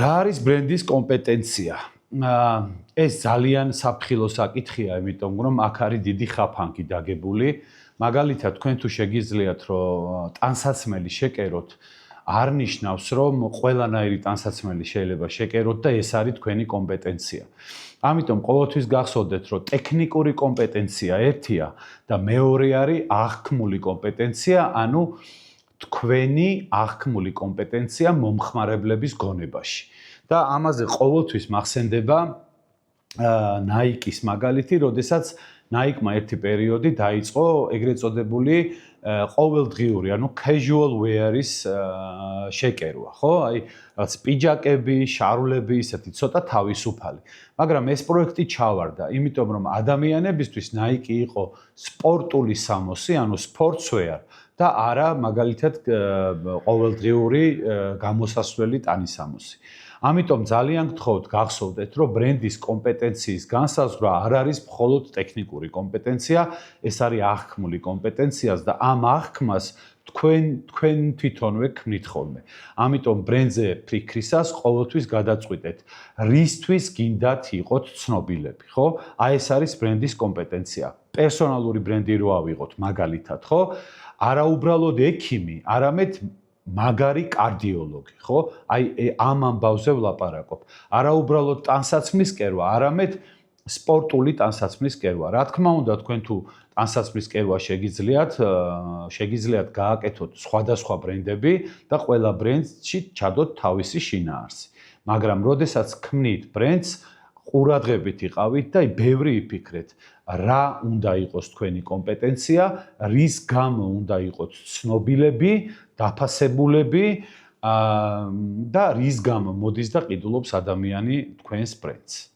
რა არის ბრენდის კომპეტენცია? ეს ძალიან საფრთხილო საკითხია, იმიტომ რომ აქ არის დიდი ხაფანგი დაგებული. მაგალითად, თქვენ თუ შეგიძლიათ, რომ ტანსაცმელი შეკეროთ, არ ნიშნავს, რომ ყველანაირი ტანსაცმელი შეიძლება შეკეროთ და ეს არის თქვენი კომპეტენცია. ამიტომ ყოველთვის გახსოვდეთ, რომ ტექნიკური კომპეტენცია ერთია და მეორე არის აღქმული კომპეტენცია, ანუ თქვენი აღქმული კომპეტენცია მომხმარებლების გონებაში. და ამაზე ყოველთვის მახსენდება Nike-ის მაგალითი, როდესაც Nike-მა ერთი პერიოდი დაიწყო ეგრეთ წოდებული ყოველდღიური, ანუ casual wear-ის შეკერვა, ხო? აი, რაც პიჯაკები, შარვლები, ისეთი ცოტა თავისუფალი. მაგრამ ეს პროექტი ჩავარდა, იმიტომ რომ ადამიანებისთვის Nike იყო სპორტული სამოსი, ანუ sportswear და არა მაგალითად ყოველდღიური გამოსასვლელი ტანისამოსი. ამიტომ ძალიან გთხოვთ გახსოვდეთ, რომ ბრენდის კომპეტენციის განსაზღვრა არ არის მხოლოდ ტექნიკური კომპეტენცია, ეს არის აღქმული კომპეტენციაც და ამ აღქმას თქვენ თვითონვე ქმნით ხოლმე. ამიტომ ბრენდზე ფიქრისას ყოველთვის გადაწყვიტეთ, რისთვის გინდათ იყოთ ცნობილები, ხო? აი ეს არის ბრენდის კომპეტენცია. პერსონალური ბრენდი რო ავიღოთ მაგალითად, ხო? არა უბრალოდ ექიმი, არამედ მაგარი კარდიოლოგი, ხო? აი ამ ამბავზე ვლაპარაკობ. არა უბრალოდ ტანსაცმლის კერვა, არამედ სპორტული ტანსაცმლის კერვა. რა თქმა უნდა, თქვენ თუ ტანსაცმლის კერვა შეგიძლიათ გააკეთოთ სხვადასხვა ბრენდები და ყველა ბრენდში ჩადოთ თავისი შინაარსი. მაგრამ როდესაც ქმნით ბრენდს, ყურადღებით იყავით და ბევრი იფიქრეთ, რა უნდა იყოს თქვენი კომპეტენცია, რის გამო უნდა იყოთ ცნობილები, დაფასებულები და რის გამო მოდის და ყიდულობს ადამიანი თქვენს ბრენდს.